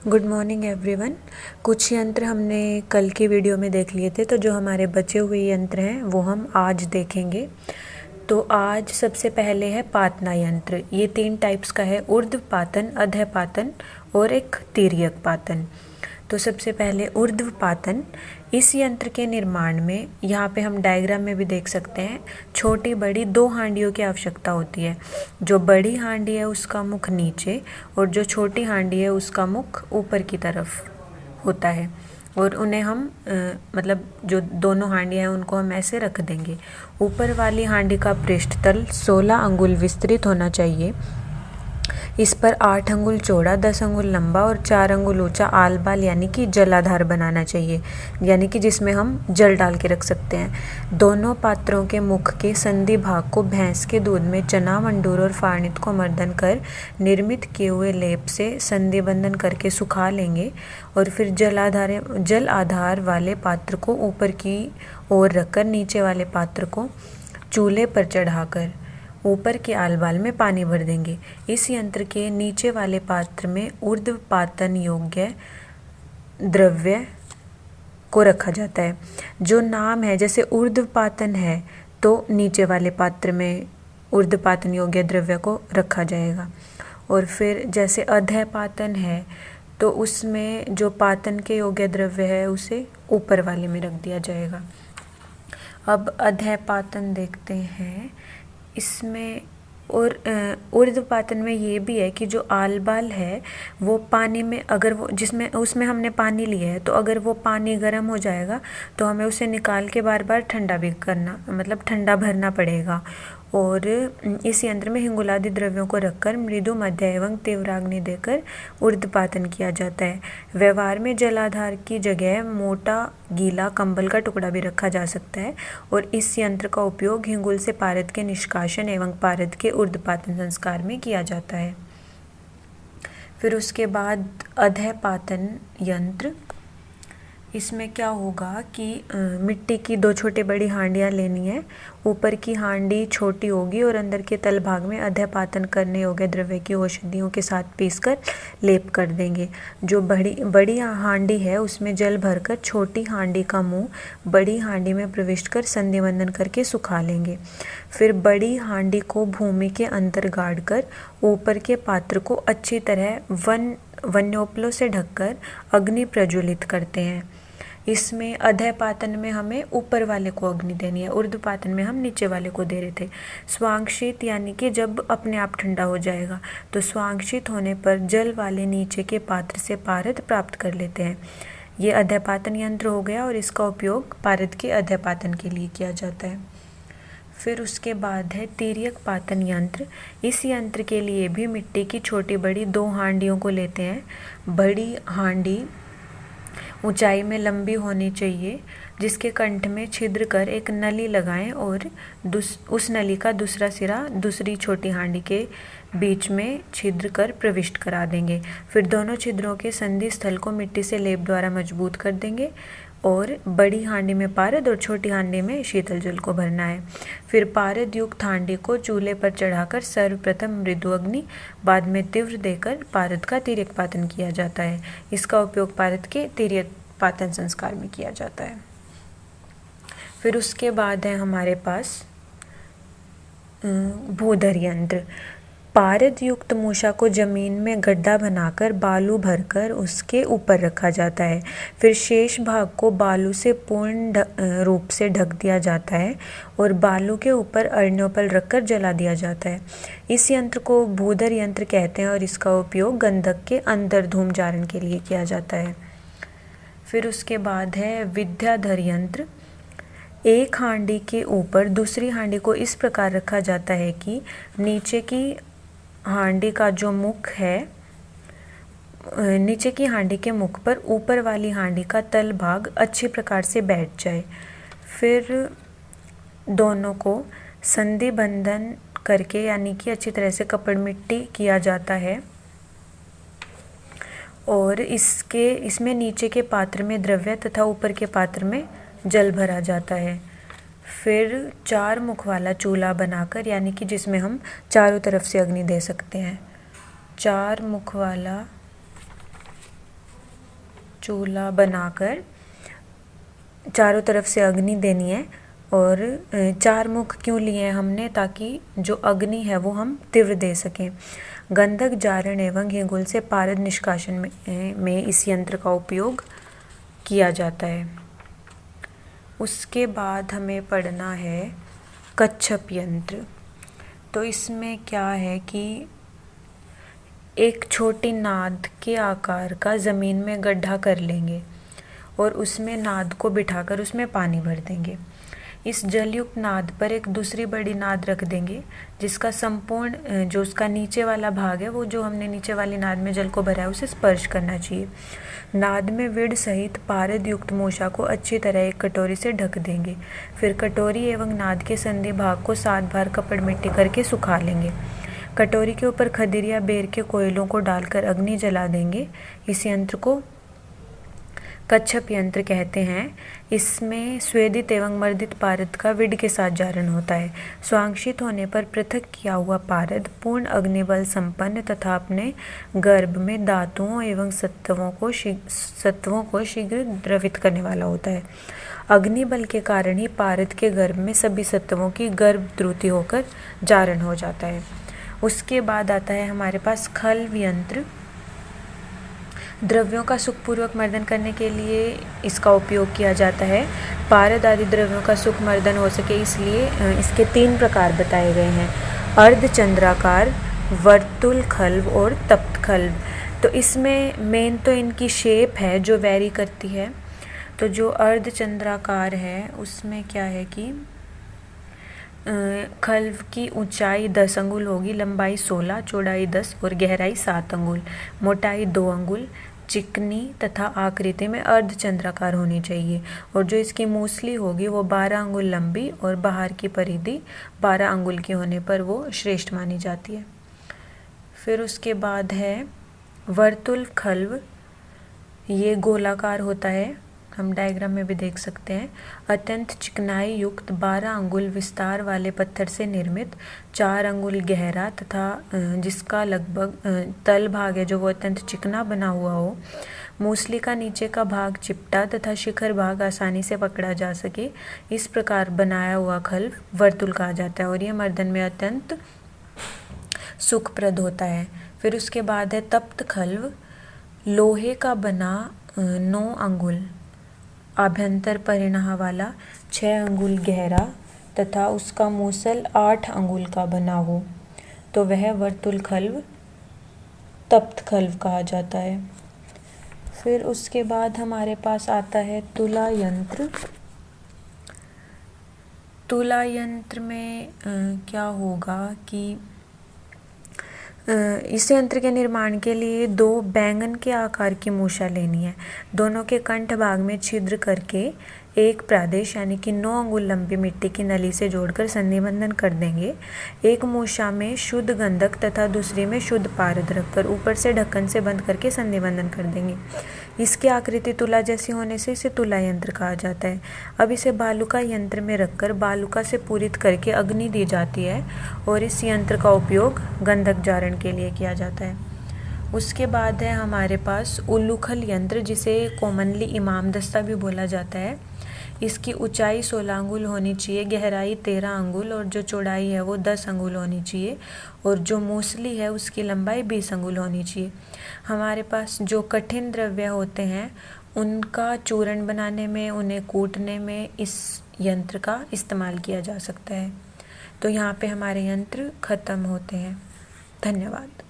Good morning everyone. कुछ यंत्र हमने कल की वीडियो में देख लिए थे, तो जो हमारे बचे हुए यंत्र हैं वो हम आज देखेंगे। तो आज सबसे पहले है पातना यंत्र। ये 3 टाइप्स का है, ऊर्ध्वपातन, अधःपातन और एक तिर्यक पातन। तो सबसे पहले ऊर्ध्वपातन। इस यंत्र के निर्माण में, यहाँ पे हम डायग्राम में भी देख सकते हैं, छोटी बड़ी 2 हांडियों की आवश्यकता होती है। जो बड़ी हांडी है उसका मुख नीचे और जो छोटी हांडी है उसका मुख ऊपर की तरफ होता है। और उन्हें हम मतलब जो दोनों हांडियाँ हैं उनको हम ऐसे रख देंगे। ऊपर वाली हांडी का पृष्ठतल 16 अंगुल विस्तृत होना चाहिए। इस पर 8 अंगुल चौड़ा, 10 अंगुल लंबा और 4 अंगुल ऊंचा आलबाल यानी कि जलाधार बनाना चाहिए, यानी कि जिसमें हम जल डाल के रख सकते हैं। दोनों पात्रों के मुख के संधि भाग को भैंस के दूध में चना, मंडूर और फार्नित को मर्दन कर निर्मित किए हुए लेप से संधि बंधन करके सुखा लेंगे और फिर जल आधार वाले पात्र को ऊपर की ओर रखकर नीचे वाले पात्र को चूल्हे पर चढ़ाकर ऊपर के आलबाल में पानी भर देंगे। इस यंत्र के नीचे वाले पात्र में ऊर्ध्वपातन योग्य द्रव्य को रखा जाता है। जो नाम है, जैसे ऊर्ध्वपातन है तो नीचे वाले पात्र में ऊर्ध्वपातन योग्य द्रव्य को रखा जाएगा। और फिर जैसे अधःपातन है तो उसमें जो पातन के योग्य द्रव्य है उसे ऊपर वाले में रख दिया जाएगा। अब अधःपातन देखते हैं। इसमें और ऊर्ध्वपातन में ये भी है कि जो आलबाल है वो पानी में, अगर वो जिसमें उसमें हमने पानी लिया है तो अगर वो पानी गर्म हो जाएगा तो हमें उसे निकाल के बार बार ठंडा भी करना, मतलब ठंडा भरना पड़ेगा। और इस यंत्र में हिंगुलादि द्रव्यों को रखकर मृदु, मध्य एवं तीव्राग्नि देकर ऊर्ध्वपातन किया जाता है। व्यवहार में जलाधार की जगह मोटा गीला कंबल का टुकड़ा भी रखा जा सकता है और इस यंत्र का उपयोग हिंगुल से पारद के निष्कासन एवं पारद के ऊर्ध्वपातन संस्कार में किया जाता है। फिर उसके बाद अधःपातन यंत्र। इसमें क्या होगा कि मिट्टी की 2 छोटी बड़ी हांडियाँ लेनी है। ऊपर की हांडी छोटी होगी और अंदर के तल भाग में अधःपातन करने योग्य द्रव्य की औषधियों के साथ पीसकर लेप कर देंगे। जो बड़ी हांडी है उसमें जल भरकर छोटी हांडी का मुंह बड़ी हांडी में प्रविष्ट कर संधि बंधन करके सुखा लेंगे। फिर बड़ी हांडी को भूमि के अंदर गाड़ कर ऊपर के पात्र को अच्छी तरह वन्योपलों से ढककर अग्नि प्रज्वलित करते हैं। इसमें अधःपातन में हमें ऊपर वाले को अग्नि देनी है, ऊर्ध्वपातन में हम नीचे वाले को दे रहे थे। स्वांक्षित यानी कि जब अपने आप ठंडा हो जाएगा, तो स्वांक्षित होने पर जल वाले नीचे के पात्र से पारद प्राप्त कर लेते हैं। ये अधःपातन यंत्र हो गया और इसका उपयोग पारद के अधःपातन के लिए किया जाता है। फिर उसके बाद है तिर्यक पातन यंत्र। इस यंत्र के लिए भी मिट्टी की छोटी बड़ी 2 हांडियों को लेते हैं। बड़ी हांडी ऊंचाई में लंबी होनी चाहिए, जिसके कंठ में छिद्र कर एक नली लगाएं और उस नली का दूसरा सिरा दूसरी छोटी हांडी के बीच में छिद्र कर प्रविष्ट करा देंगे। फिर दोनों छिद्रों के संधि स्थल को मिट्टी से लेप द्वारा मजबूत कर देंगे और बड़ी हांडी में पारद और छोटी हांडी में शीतल जल को भरना है। फिर पारद युक्त हांडी को चूल्हे पर चढ़ाकर सर्वप्रथम मृदु अग्नि, बाद में तीव्र देकर पारद का तिर्यक पातन किया जाता है। इसका उपयोग पारद के तिर्यक पातन संस्कार में किया जाता है। फिर उसके बाद है हमारे पास भूधर यंत्र। पारद युक्त मूषा को जमीन में गड्ढा बनाकर बालू भरकर उसके ऊपर रखा जाता है। फिर शेष भाग को बालू से पूर्ण रूप से ढक दिया जाता है और बालू के ऊपर अर्णोपल रखकर जला दिया जाता है। इस यंत्र को भूधर यंत्र कहते हैं और इसका उपयोग गंधक के अंदर धूम जारण के लिए किया जाता है। फिर उसके बाद है विद्याधर यंत्र। एक हांडी के ऊपर दूसरी हांडी को इस प्रकार रखा जाता है कि नीचे की हांडी का जो मुख है, नीचे की हांडी के मुख पर ऊपर वाली हांडी का तल भाग अच्छी प्रकार से बैठ जाए। फिर दोनों को संधि बंधन करके यानी कि अच्छी तरह से कपड़ मिट्टी किया जाता है और इसमें नीचे के पात्र में द्रव्य तथा ऊपर के पात्र में जल भरा जाता है। फिर 4 मुख वाला चूल्हा बनाकर, यानी कि जिसमें हम चारों तरफ से अग्नि दे सकते हैं, 4 मुख वाला चूल्हा बनाकर चारों तरफ से अग्नि देनी है। और 4 मुख क्यों लिए हैं हमने, ताकि जो अग्नि है वो हम तीव्र दे सकें। गंधक, जारण एवं हिंगुल से पारद निष्कासन में इस यंत्र का उपयोग किया जाता है। उसके बाद हमें पढ़ना है कच्छप यंत्र। तो इसमें क्या है कि एक छोटी नाद के आकार का ज़मीन में गड्ढा कर लेंगे और उसमें नाद को बिठाकर उसमें पानी भर देंगे। इस जलयुक्त नाद पर एक दूसरी बड़ी नाद रख देंगे, जिसका संपूर्ण जो उसका नीचे वाला भाग है वो जो हमने नीचे वाली नाद में जल को भरा है उसे स्पर्श करना चाहिए। नाद में विड़ सहित पारद युक्त मूषा को अच्छी तरह एक कटोरी से ढक देंगे। फिर कटोरी एवं नाद के संधि भाग को 7 बार कपड़ मिट्टी करके सुखा लेंगे। कटोरी के ऊपर खदिर या बेर के कोयलों को डालकर अग्नि जला देंगे। इस यंत्र को कच्छप यंत्र कहते हैं। इसमें स्वेदित एवं मर्दित पारद का विड के साथ जारण होता है। स्वांशित होने पर पृथक किया हुआ पारद पूर्ण अग्निबल संपन्न तथा अपने गर्भ में धातुओं एवं सत्वों को शीघ्र द्रवित करने वाला होता है। अग्निबल के कारण ही पारद के गर्भ में सभी सत्वों की गर्भ द्रुति होकर जारण हो जाता है। उसके बाद आता है हमारे पास खल्व यंत्र। द्रव्यों का सुखपूर्वक मर्दन करने के लिए इसका उपयोग किया जाता है। पारद आदि द्रव्यों का सुख मर्दन हो सके इसलिए इसके 3 प्रकार बताए गए हैं: अर्धचंद्राकार, वर्तुल खल्व और तप्त खल्व। तो इसमें मेन तो इनकी शेप है जो वेरी करती है। तो जो अर्धचंद्राकार है उसमें क्या है कि खल्व की ऊंचाई 10 अंगुल होगी, लंबाई 16, चौड़ाई 10 और गहराई 7 अंगुल, मोटाई 2 अंगुल, चिकनी तथा आकृति में अर्धचंद्राकार होनी चाहिए। और जो इसकी मूसली होगी वो 12 अंगुल लंबी और बाहर की परिधि 12 अंगुल की होने पर वो श्रेष्ठ मानी जाती है। फिर उसके बाद है वर्तुल खल्व। ये गोलाकार होता है, हम डायग्राम में भी देख सकते हैं। अत्यंत चिकनाई युक्त 12 अंगुल विस्तार वाले पत्थर से निर्मित, 4 अंगुल गहरा तथा जिसका लगभग तल भाग है जो वो अत्यंत चिकना बना हुआ हो। मूसली का नीचे का भाग चिपटा तथा शिखर भाग आसानी से पकड़ा जा सके, इस प्रकार बनाया हुआ खल्व वर्तुल कहा जाता है और ये मर्दन में अत्यंत सुखप्रद होता है। फिर उसके बाद है तप्त खल्व। लोहे का बना 9 अंगुल आभ्यंतर परिणाह वाला, 6 अंगुल गहरा तथा उसका मूसल 8 अंगुल का बना हो तो वह वर्तुल खल्व तप्त खल्व कहा जाता है। फिर उसके बाद हमारे पास आता है तुला यंत्र। तुला यंत्र में क्या होगा कि इस यंत्र के निर्माण के लिए 2 बैंगन के आकार की मूषा लेनी है। दोनों के कंठ भाग में छिद्र करके एक प्रादेश यानी कि 9 अंगुल लंबी मिट्टी की नली से जोड़कर संधिबंधन कर देंगे। एक मूषा में शुद्ध गंधक तथा दूसरी में शुद्ध पारद रखकर ऊपर से ढक्कन से बंद करके संधिबंधन कर देंगे। इसकी आकृति तुला जैसी होने से इसे तुला यंत्र कहा जाता है। अब इसे बालुका यंत्र में रखकर बालुका से पूरित करके अग्नि दी जाती है और इस यंत्र का उपयोग गंधक जारण के लिए किया जाता है। उसके बाद है हमारे पास उल्लूखल यंत्र, जिसे कॉमनली इमाम दस्ता भी बोला जाता है। इसकी ऊंचाई 16 अंगुल होनी चाहिए, गहराई 13 अंगुल और जो चौड़ाई है वो 10 अंगुल होनी चाहिए और जो मूसली है उसकी लंबाई 20 अंगुल होनी चाहिए। हमारे पास जो कठिन द्रव्य होते हैं उनका चूर्ण बनाने में, उन्हें कूटने में इस यंत्र का इस्तेमाल किया जा सकता है। तो यहाँ पे हमारे यंत्र ख़त्म होते हैं। धन्यवाद।